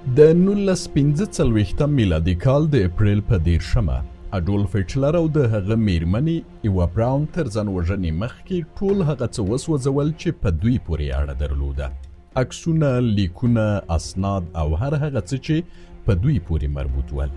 د 1945 میلادي کال د اپریل په 13 اډولف هټلر او د هغه میرمنې ایوا براون تر ځان وژنې مخکې ټول هغه څه وسوځول چې په دوی پورې اړه درلوده. عکسونه، لیکونه، اسناد او هر هغه څه چې په دوی پورې مربوط ول.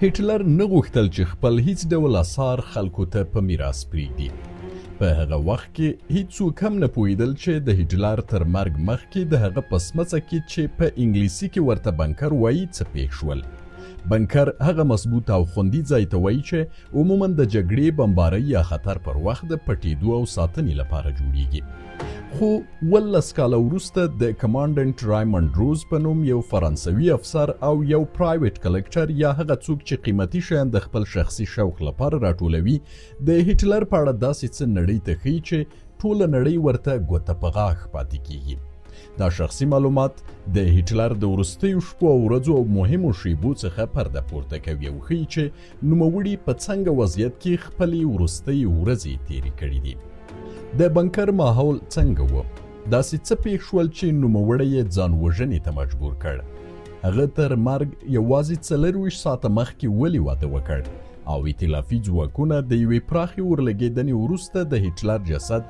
هټلر نه غوښتل چې خپل هیڅ ډول آثار خلکو ته په میراث پرېږدي. په هغه وخت کې هیڅوک هم نه پوهېدل چې د هټلر تر مرګ مخکې د هغه په سمڅه کې چې په انګلیسي کې ورته بنکر وایي څه پېښ شول. بنکر هغه مضبوط او خوندي ځای ته وایي چې عموما د جګړې، بمبارۍ یا خطر پر وخت د پټېدو او ساتنې لپاره جوړیږي. خو 19 کاله وروسته د کمانډنټ رایمونډ روز په نوم یو فرانسوي افسر او یو پرایویټ کلکټر یا هغه څوک چې قیمتي شیان د خپل شخصي شوق لپاره راټولوي د هټلر په اړه داسې څه نړۍ ته ښیي چې ټوله نړۍ ورته ګوته په غاښ پاتې کیږي. دا شخصي معلومات د هټلر د وروستیو شپو او ورځو او مهمو شیبو څخه پرده پورته کوي او ښیي چې نوموړي په څنګه وضعیت کې خپلې وروستۍ ورځې تېرې کړې دي. د بنکر ماحول څنګه و؟ داسې څه پېښ شول چې نوموړی یې ځان وژنې ته مجبور کړ؟ هغه تر مرګ یوازې 24 ساعته مخکې ولې واده وکړ؟ او ائتلافي ځواکونه د یوې پراخې اورلګېدنې وروسته د هټلر جسد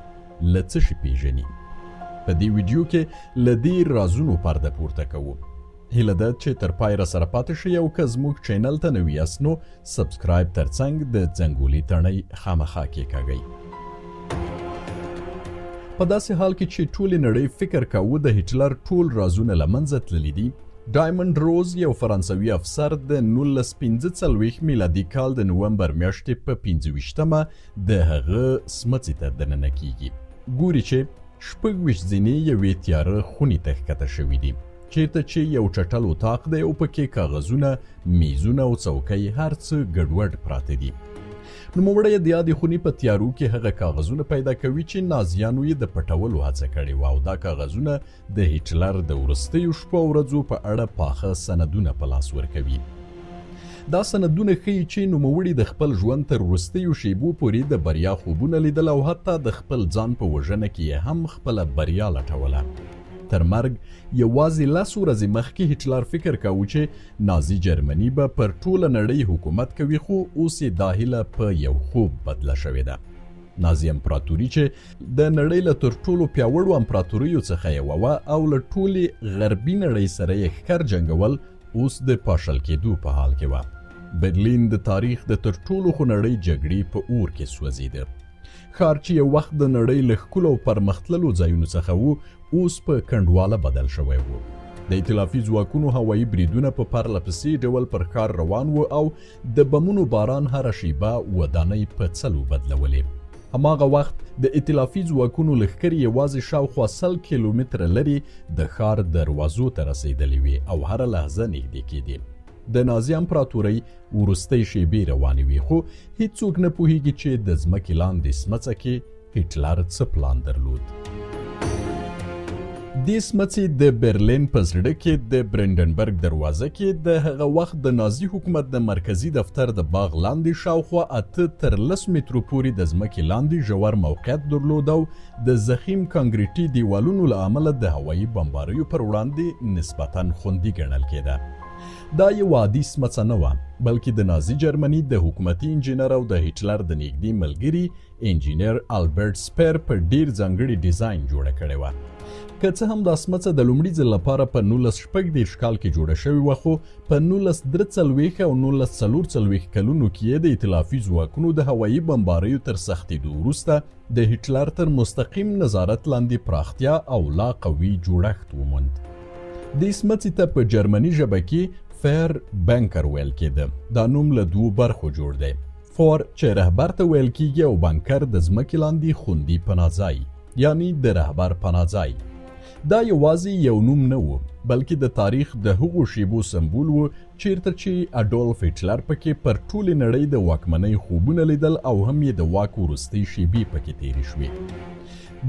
له څه شي پېژني؟ په دې ویډیو کې له دې رازونو پرده پورته کوو. هیله ده چې تر پای راسره پاتې شئ او که زموږ چینل ته نوي یاست نو سبسکرایب ترڅنګ د زنګولي تڼۍ خامخا کېکاږئ. په داسې حال کې چې ټولې نړۍ فکر کاوه د هټلر ټول رازونه له منځه تللي دي، ډایمونډ روز یو فرانسوي افسر د 1945 میلادي کال د نومبر میاشتې په 25مه د هغه سمڅې ته دننه کیږي. ګوري چې 26 زینې یوې تیاره خونې ته ښکته شوي دي، چیرته چې یو چټل اتاق دی او پکې کاغذونه، میزونه او څوکۍ هر څه ګډوډ پراته دي. نوموړی د یادې خونې په تیارو کې هغه کاغذونه پیدا کوي چې نازیانو یې د پټولو هڅه کړې وه او دا کاغذونه د هټلر د وروستیو شپو او ورځو په اړه پاخه سندونه په لاس ورکوي. دا سندونه ښیي چې نوموړي د خپل ژوند تر وروستیو شیبو پورې د بریا خوبونه لیدل او حتی د خپل ځان په وژنه کې هم خپله بریا لټوله. تر مرګ یوازې 10 ورځې مخکې هټلر فکر کاوه چې نازي جرمني به پر ټوله نړۍ حکومت کوي، خو اوس یې دا هیله په یو خوب بدله شوې ده. نازي امپراتوري چې د نړۍ له تر ټولو پیاوړو امپراتوریو څخه یوه وه او له ټولې غربي نړۍ سره یې ښکر جنګول، اوس د پاشل کېدو په حال کې وه. برلین د تاریخ د تر ټولو خونړۍ جګړې په اور کې سوځېده. ښار چې یو وخت د نړۍ له ښکلو او پرمختللو ځایونو څخه و، اوس په کنډواله بدل شوی و. د ائتلافي ځواکونو هوایي بریدونه په پرله پسې ډول پر ښار روان و او د بمونو باران هره شیبه ودانۍ په څلو بدلولې. هماغه وخت د ائتلافي ځواکونو لښکرې یوازې شاوخوا 100 کیلومتره لرې د ښار دروازو ته رسېدلې وې او هره لحظه نږدې کېدې. د نازي امپراتورۍ وروستۍ شیبې روانې وې، خو هیڅوک نه پوهېږي چې د ځمکې لاندې سمڅه کې هټلر څه پلان درلود. دې سمڅې د برلین په زړه کې د برندنبرګ دروازه کې د هغه وخت د نازي حکومت د مرکزي دفتر د باغ لاندې شاوخوا 8 تر 10 مترو پورې د ځمکې لاندې ژور موقعیت درلود او د ضخیم کانکریټي دیوالونو له امله د هوایي بمباریو پر وړاندې نسبتاً خوندي ګڼل کېده. دا یو عادي سمڅه نه وه، بلکې د نازي جرمني د حکومتي انجینر او د هټلر د نږدې ملګري انجینر البرټ سپیر په ډیر ځانګړي ډیزاین جوړه کړې وه. که څه هم دا سمڅه د لومړي ځل لپاره په 1946 کال کې جوړه شوې وه، خو په 1943 او 1944 کلونو کې د ائتلافي ځواکونو د هوایي بمباریو تر سختېدو وروسته د هټلر تر مستقیم نظارت لاندې پراختیا او لا قوي جوړښت وموند. دې سمڅې ته په جرمني ژبه کې فیر بنکر ویل کېده. دا نوم له 2 برخو جوړ دی. فور چې رهبر ته ویل کېږي او بنکر د ځمکې لاندې خوندي پناهځای، یعنی د رهبر پناهځای. دا یوازې یو نوم نه و، بلکې د تاریخ د هغو شیبو سمبول و چیرته چې اډولف هټلر پکې پر ټولې نړۍ د واکمنۍ خوبونه لیدل او هم یې د واک وروستۍ شیبې پکې تېرې شوې.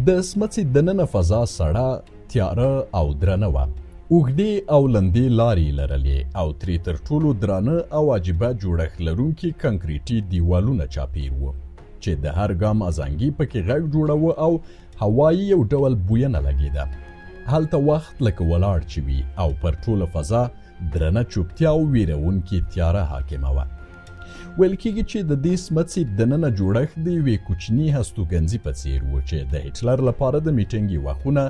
د سمڅې دننه فضا سړه، تیاره او درنه وه. اوږدې او لندې لارې لرلې او ترې تر ټولو درانه او عجیبه جوړښت لرونکي کانکریټي دیوالونه چاپیر وو چې د هر ګام ازانګي پکې غږ جوړاوه او هوا یې یو ډول بویه نه لګېده. هلته وخت لکه ولاړ چې وي او پر ټوله فضا درنه چوپتیا او ویرونکې تیاره حاکمه وه. ویل کېږي چې د دې سمڅې دننه جوړښت د یوې کوچني هستوګنځي په څیر و چې د هټلر لپاره د میټینګ یوه خونه،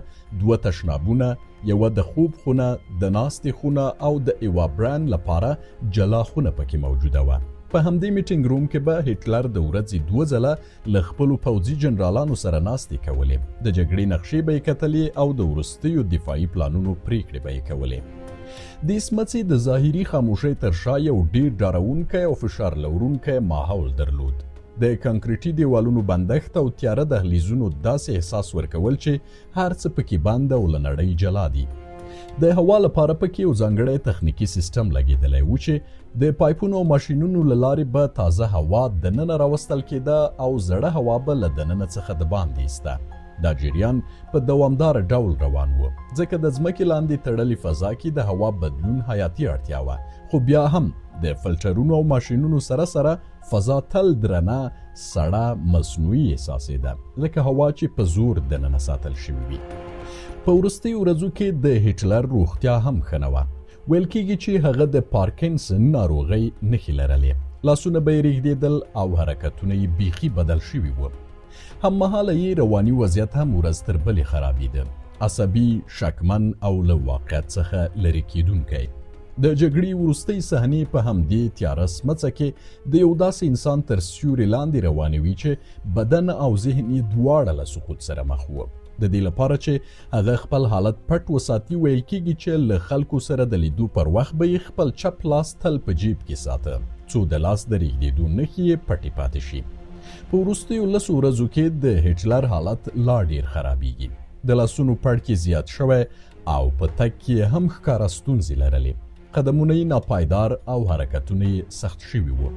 2 تشنابونه، یوه د خوب خونه، د ناستې خونه او د ایوا بران لپاره جلا خونه پکې موجوده وه. په همدې میټینګ روم کې به هټلر د ورځې 2 ځله له خپلو پوځي جنرالانو سره ناستې کولې، د جګړې نقشې به یې کتلې او د وروستیو دفاعي پلانونو پریکړې به یې کولې. دې سمڅې د ظاهري خاموشۍ تر شا یو ډیر ډارونکی او فشار لرونکی ماحول درلود. د کانکریټي دیوالونو بندښت او تیاره دهلیزونو داسې احساس ورکول چې هر څه پکې بند او له نړۍ جلا دي. د هوا لپاره پکې یو ځانګړی تخنیکي سیستم لګېدلی و چې د پایپونو او ماشینونو له لارې به تازه هوا دننه راوستل کېده او زړه هوا به له دننه څخه د باندې ایسته. دا جریان په دوامداره ډول روان و ځکه د ځمکې لاندې تړلې فضا کې د هوا بدلون حیاتي اړتیا وه، خو بیا هم د فلټرونو او ماشینونو سره سره فضا تل درنه، سړه، مصنوعي احساسېده، لکه هوا چې په زور دننه ساتل شوې وي. په وروستیو ورځو کې د هټلر روغتیا هم ښه نه وه. ویل کېږي چې هغه د پارکنسن ناروغۍ نښې لرلې، لاسونه به یې رېږدېدل او حرکتونه یې بیخي بدل شوي وو. هممهاله یې رواني وضعیت هم ورځ تر بلې خرابېده، عصبي، شکمن او له واقعیت څخه لرې کېدونکی. د جګړې وروستۍ صحنې په همدې تیاره سمڅه کې د یو داسې انسان تر سیوري لاندې روانوي چې بدن او ذهن یې دواړه له سقوط سره مخ وو. د دې لپاره چې هغه خپل حالت پټ وساتي، ویل کېږي چې له خلکو سره د لیدو پر وخت به یې خپل چپ لاس تل په جیب کې ساته څو د لاس د رېږدېدو نښې یې پټې پاتې شي. په وروستیو 10 ورځو کې د هټلر حالت لا ډیر خرابېږي. د لاسونو پړکې زیات شوی او په تګ کې هم ښکاره ستونزې لرلې. قدمونه یې ناپایدار او حرکتونه یې سخت شوي وو.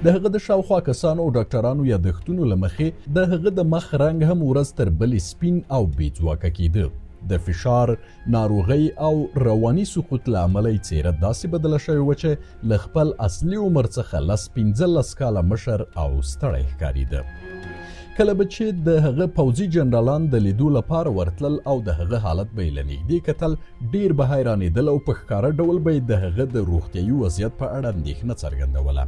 د هغه د شاوخوا کسانو او ډاکټرانو یادښتونو له مخې د هغه د مخ رنګ هم ورځ تر بلې سپین او بې ځواکه کېده. د فشار، ناروغۍ او رواني سقوط له امله یې څېره داسې بدله شوې وه چې له خپل اصلي عمر څخه 15 کاله مشر او ستړی ښکارېده. کله به چې د هغه پوځي جنرالان د لیدو لپاره ورتلل او د هغه حالت به یې له نږدې کتل، ډیر به حیرانېدل او په ښکاره ډول به یې د هغه د روغتیایي وضعیت په اړه اندېښنه څرګندوله،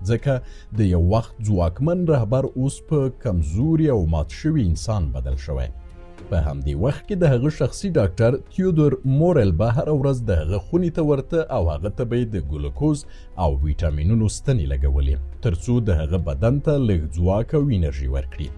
ځکه د یو وخت ځواکمن رهبر اوس په کمزوري او مات شوي انسان بدل شوی. په همدې وخت کې د هغه شخصي ډاکټر تیودور مورل به هره ورځ د هغه خونې ته ورته او هغه ته به یې د ګلوکوز او ویټامینونو ستنې لګولې ترڅو د هغه بدن ته لږ ځواک او انرژي ورکړي.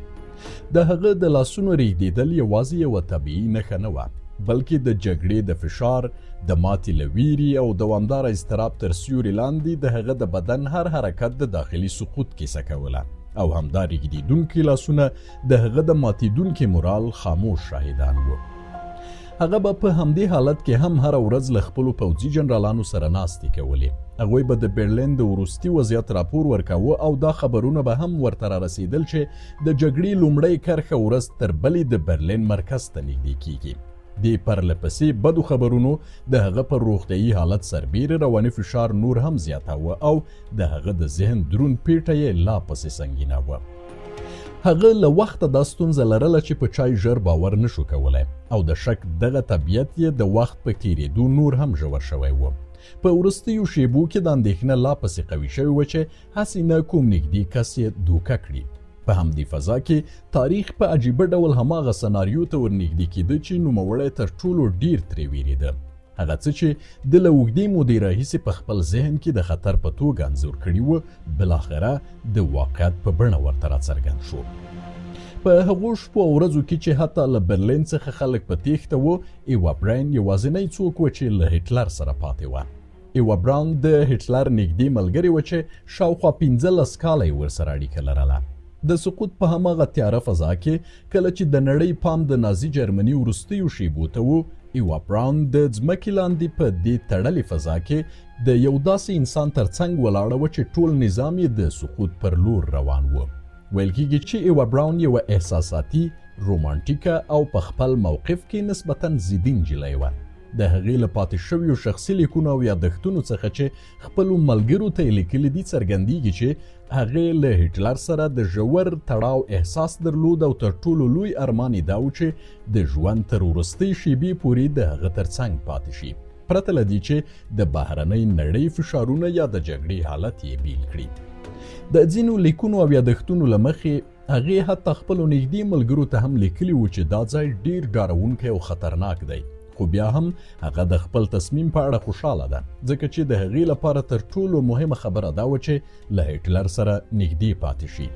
د هغه د لاسونو رېږدېدل یوازې یوه طبیعي نښه نه وه، بلکې د جګړې د فشار، د ماتې له ویرې او دوامداره اضطراب تر سیوري لاندې د هغه د بدن هر حرکت د داخلي سقوط کیسه کوله، او همدا رېږدېدونکي لاسونه د هغه د ماتېدونکي مورال خاموش شاهدان وو. هغه به په همدې حالت کې هم هره ورځ له خپلو پوځي جنرالانو سره ناستې کولې. هغوی به د برلین د وروستي وضعیت راپور ورکاوه او دا خبرونه به هم ورته رارسېدل چې د جګړې لومړۍ کرښه ورځ تر بلې د برلین مرکز ته نږدې کېږي. دې پرلپسې بدو خبرونو د هغه پر روغتیایي حالت سربیره رواني فشار نور هم زیاتاوه او د هغه د ذهن دروند پیټه یې لا پسې سنګینه وه. هغه له وخته دا ستونزه لرله چې په چای ژر باور نشو کولی او د شک دغه طبیعت یې د وخت په تېرېدو نور هم ژور شوی و. په وروستیو شیبو کې د اندېښنه لا پسې قوي شوې وه چې هسې نه کوم نږدې کس یې دوکه کړي. په همدې فضا کې تاریخ په عجیبه ډول هماغه سناریو ته ورنږدې کېده چې نوموړی تر ټولو ډیر ترې ویرېده. هغه څه چې د له اوږدې مودې راهیسې په خپل ذهن کې د خطر په توګه انځور کړي وو، بالاخره د واقعیت په بڼه ورته راڅرګند شو. په هغو شپو او ورځو کې چې حتی له برلین څخه خلک په تېښته وو، ایوا براین یوازینی څوک و چې له هټلر سره پاتې وه. ایوا براین د هټلر نږدې ملګرې وه چې شاوخوا 15 کاله یې ورسره اړیکه لرله. د سقوط په هماغه تیاره فضا کې کله چې د نړۍ پام د نازي جرمني وروستیو شیبو ته و، ایوا براین د ځمکې لاندې په دې تړلې فضا کې د یو داسې انسان تر څنګ ولاړه وه چې ټول نظام یې د سقوط پر لور روان و. ویل کېږي چې ایوا براین یوه احساساتي، رومانټیکه او په خپل موقف کې نسبتاً ضدي نجلۍ وه. د هغې له پاتې شویو شخصي لیکونو او یادښتونو څخه چې خپلو ملګرو ته یې لیکلي دي څرګندیږي چې هغې له هټلر سره د ژور تړاو احساس درلود او تر ټولو لوی ارمان یې دا و چې د ژوند تر وروستۍ شېبې پورې د هغه تر څنګ پاتې شي، پرته له دې چې د بهرنۍ نړۍ فشارونه یا د جګړې حالت یې بیل کړي. د ځینو لیکونو او یادښتونو له مخې هغې حتی خپلو نږدې ملګرو ته هم لیکلي وو چې دا ځای ډېر ډارونکی او خطرناک دی، خو بیا هم هغه د خپل تصمیم په اړه خوشحاله ده، ځکه چې د هغې لپاره تر ټولو مهمه خبره دا وه چې له هټلر سره نږدې پاتې شي.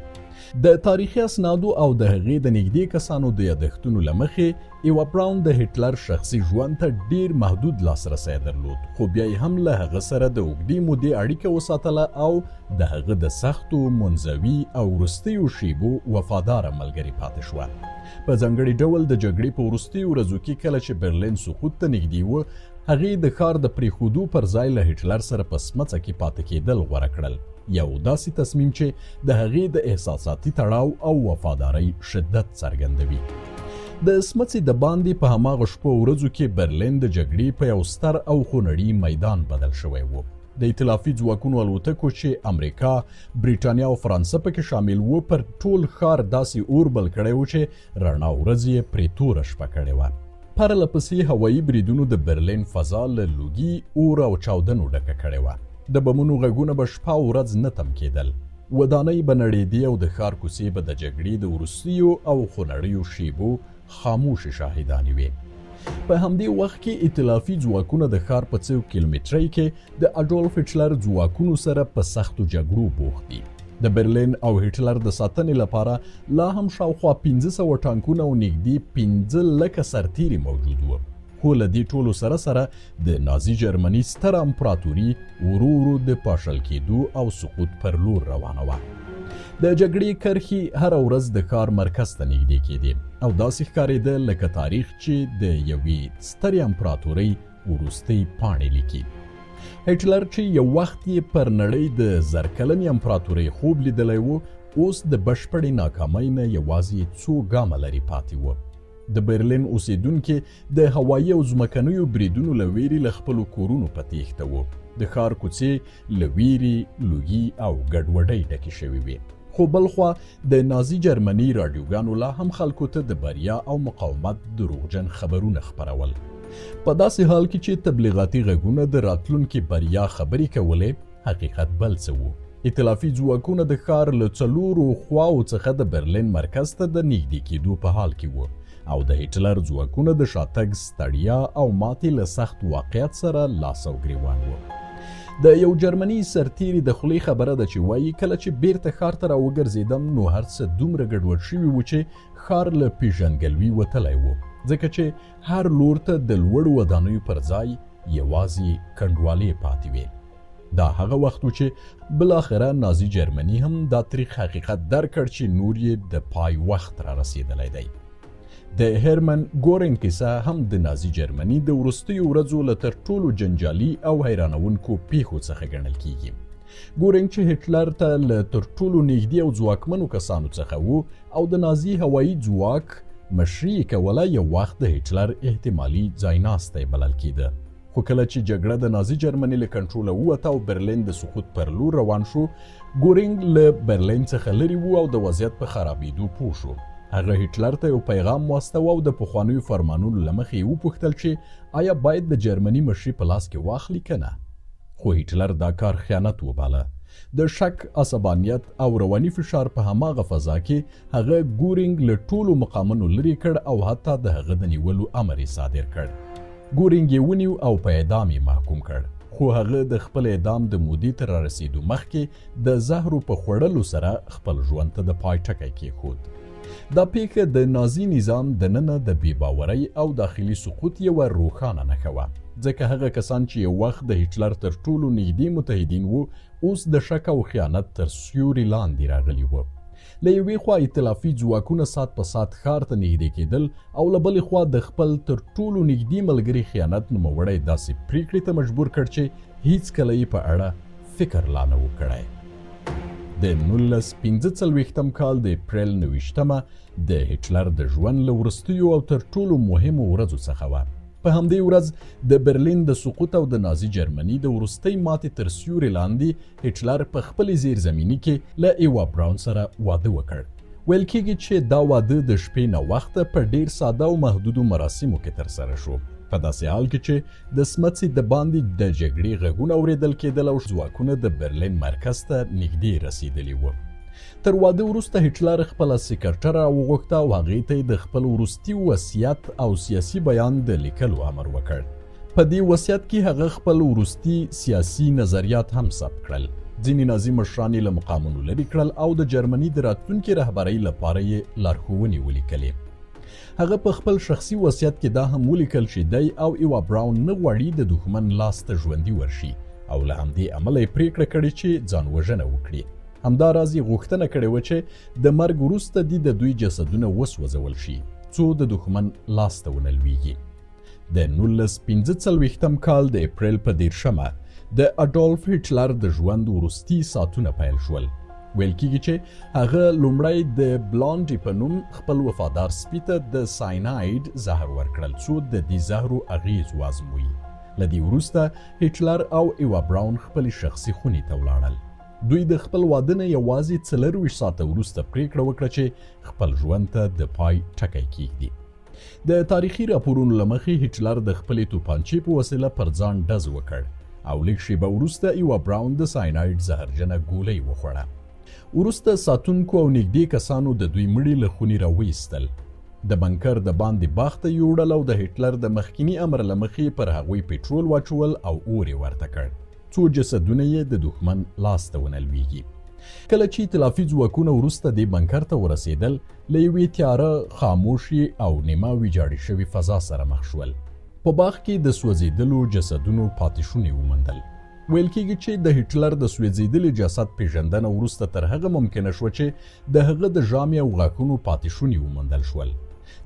د تاریخي اسنادو او د هغې د نږدې کسانو د یادښتونو له مخې ایوا براون د هټلر شخصي ژوند ته ډېر محدود لاسرسی درلود، خو بیا یې هم له هغه سره د اوږدې مودې اړیکه وساتله او د هغه د سختو منزوي او وروستیو شیبو وفاداره ملګرې پاتې شوه. په ځانګړي ډول د جګړې په وروستیو ورځو کې کله چې برلین سقوط ته نږدې و، هغې د ښار د پرېښودو پر ځای له هټلر سره په سمڅه کې پاتې کېدل غوره کړل، یو داسې تصمیم چې د هغې د احساساتي تړاو او وفادارۍ شدت څرګندوي. د سمڅې د باندې په هماغه شپو ورځو کې برلین د جګړې په یو ستر او خونړي میدان بدل شوی و. د ائتلافي ځواکونو الوتکو چې امریکا، بریټانیا او فرانسه پکې شامل وو پر ټول ښار داسې اور بل کړی و چې رڼا ورځ یې پرې توره شپه کړې وه. پرله پسې هوایي بریدونو د برلین فضا له لوګي، اور او چاودنو ډکه کړې وه. د بمونو غږونه به شپه او ورځ نه تم کېدل، ودانۍ به نړېدې او د ښار کوڅې به د جګړې د وروستیو او خونړیو شیبو خاموشې شاهدانې وې. په همدې وخت کې ائتلافي ځواکونه د ښار په 100 کیلومترۍ کې د اډولف هټلر ځواکونو سره په سختو جګړو بوخت دي. د برلین او هټلر د ساتنې لپاره لا هم شاوخوا 1500 ټانکونه او نږدې 15,000 سرتیري موجود وو، خو له دې ټولو سره سره د نازي جرمني ستره امپراتوري ورو ورو د پاشل کېدو او سقوط پر لور روانه وه. د جګړې کرښې هره ورځ د ښار مرکز ته نږدې کېدې او داسې ښکارېده لکه تاریخ چې د یوې سترې امپراتورۍ وروستۍ پاڼې لیکي. هټلر چې یو وخت یې پر نړۍ د زرکلنې امپراتورۍ خوب لیدلی و، اوس د بشپړې ناکامۍ نه یوازې څو ګامه لرې پاتې و. د برلین اوسیدونکي د هوایي او ځمکنیو بریدونو له ویرې له خپلو کورونو په تېښته وو. د ښار کوڅې له ویرې، لوګي او ګډوډۍ ډکې شوې وې، خو بلخوا د نازي جرمني راډیوګانو لا هم خلکو ته د بریا او مقاومت دروغجن خبرونه خپرول. په داسې حال کې چې تبلیغاتي غږونه د راتلونکي بریا خبرې کولې، حقیقت بل څه و. ائتلافي ځواکونه د ښار له 4 خواو څخه د برلین مرکز ته د نږدې کېدو په حال کې وو او د هټلر ځواکونه د شاتګ ستړیا او ماتې له سخت واقعیت سره لاس او ګریوان وو. د یو جرمني سرتیري د خولې خبره ده چې وایي کله چې بیرته ښار ته راوګرځېدم نو هر څه دومره ګډوډ شوي وو چې ښار له پیژندګلوي وتلی و، ځکه چې هر لور ته د لوړو ودانیو پر ځای یوازې کنډوالې پاتې وې. دا هغه وخت و چې بالاخره نازي جرمني هم دا تریخ حقیقت درک کړ چې نور یې د پای وخت را رسېدلی دی. د هرمن ګورینګ کیسه هم د نازي جرمني د وروستیو ورځو له تر ټولو جنجالي او حیرانونکو پیښو څخه ګڼل کیږي. ګورینګ چې هټلر ته له تر ټولو نږدې او ځواکمنو کسانو څخه و او د نازي هوایي ځواک مشري یې کوله، یو وخت د هټلر احتمالي ځایناستی بلل کېده. خو کله چې جګړه د نازي جرمني له کنټروله ووته او برلین د سقوط پر لور روان شو، ګورینګ له برلین څخه لرې و او د وضعیت په خرابېدو پوه شو. هغه هټلر ته یو پیغام واستاوه او د پخوانیو فرمانونو له مخې یې وپوښتل چې آیا باید د جرمني مشري په لاس کې واخلي که نه؟ خو هټلر دا کار خیانت وباله. د شک، عصبانیت او رواني فشار په هماغه فضا کې هغه ګورینګ له ټولو مقامونو لرې کړ او حتی د هغه د نیولو امر یې صادر کړ. ګورینګ یې ونیو او په اعدام یې محکوم کړ، خو هغه د خپل اعدام د مودې تر رارسېدو مخکې د زهرو په خوړلو سره خپل ژوند ته د پای ټکی کېښود. دا پیښه د نازي نظام د ننه د بې باورۍ او داخلي سقوط یوه روښانه نښه وه، ځکه هغه کسان چې یو وخت د هټلر تر ټولو نږدې متحدین وو، اوس د شک او خیانت تر سیوري لاندې راغلي وو. له یوې خوا ائتلافي ځواکونه سات په سات ښار ته نږدې کېدل او له بلې خوا د خپل تر ټولو نږدې ملګري خیانت نوموړی داسې پریکړې ته مجبور کړ چې هیڅکله یې په اړه فکر لا نه و کړی. د 1945 کال د اپریل 29 د هټلر د ژوند له وروستیو او تر ټولو مهمو ورځو څخه وه. په همدې ورځ د برلین د سقوط او د نازي جرمني د وروستۍ ماتې تر سیوري لاندې هټلر په خپلې زیرزمیني کې له ایوا براون سره واده وکړ. ویل کېږي چې دا واده د شپې نه وخته په ډیر ساده او محدودو مراسمو کې ترسره شو، په داسې حال کې چې د سمڅې د باندې د جګړې غږونه اورېدل کېدل او ځواکونه د برلین مرکز ته نږدې رسېدلي وو. تر واده وروسته هټلر خپله سکرټره وغوښته او هغې ته یې د خپل وروستي وصیت او سیاسي بیان د لیکلو امر وکړ. په دې وصیت کې هغه خپل وروستي سیاسي نظریات هم ثبت کړل. ځینې نازي مشران یې له مقامونو لرې کړل او د جرمني د راتلونکي رهبرۍ لپاره یې لارښوونې ولیکلې. هغه په خپل شخصي وصیت کې دا هم ولیکل چې دی او ایوا براون نه غواړي د دښمن لاس ته ژوندي ورشي او له همدې امله یې پریکړه کړې چې ځان وژنه وکړي. همداراز یې غوښتنه کړې وه چې د مرګ وروسته دې د دوی جسدونه وسوځول شي څو د دښمن لاس ته ونه لویږي. د 1945 کال د اپریل په 13 د اډولف هټلر د ژوند وروستي ساعتونه پیل شول. ویل کېږي چې هغه لومړی د بلانډي په نوم خپل وفادار سپي ته د سایناید زهر ورکړل څو د دې زهرو اغېز وازموي. له دې وروسته هټلر او ایوا براون خپلې شخصي خونې ته ولاړل. دوی د خپل واده نه یوازې 24 ساعته وروسته پریکړه وکړه چې خپل ژوند ته د پای ټکی کیږدي. د تاریخي راپورونو له مخې هټلر د خپلې توپانچې په وسیله پر ځان ډز وکړ او لږ شېبه وروسته ایوا براون د سایناید زهرجنه ګولۍ وخوړه. وروسته ساتونکو او نږدې کسانو د دوی مړي له خونې راویستل. د بنکر د باندې باغ ته یوړل او د هټلر د مخکینی امر له مخې پر هغوی پټرول واچول او اور یې ورته کړ څو جسدونه یې د دښمن لاس ته ونه لویږي. کله چې ائتلافي ځواکونه وروسته دې بنکر ته ورسېدل له یوې تیاره خاموشي او نیمه ویجاړې شوې فضا سره مخ شول. په باغ کې د سوځېدلو جسدونو پاتې شونې وموندل. ویل کېږي چې د هټلر د سوځېدلي جسد پیژندنه وروسته تر هغه ممکنه شوه چې د هغه د ژامې او غاښونو پاتې شونې وموندل شول.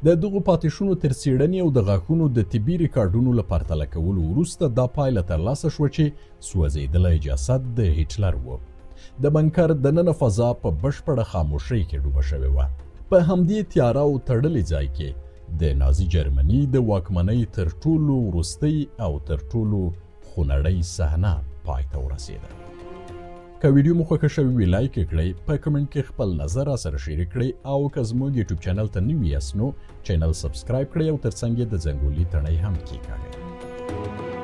د دغو پاتې شونو تر څېړنې او د غاښونو د طبي ریکارډونو له پرتله کولو وروسته دا پایله ترلاسه شوه چې سوځېدلی جسد د هټلر و. د بنکر دننه فضا په بشپړه خاموشۍ کې ډوبه شوې وه. په همدې تیاره او تړلي ځای کې د نازي جرمني د واکمنۍ تر ټولو وروستۍ او تر ټولو خونړۍ صحنه پای ته ورسېده. که ویډیو مو خوښه شوې وي لایک یې کړئ، په کمنټ کې خپل نظر راسره شریک کړئ او که زموږ یوټیوب چینل ته نوي یاست نو چینل سبسکرایب کړئ او ترڅنګ یې د زنګولي تڼۍ هم کېکاږئ.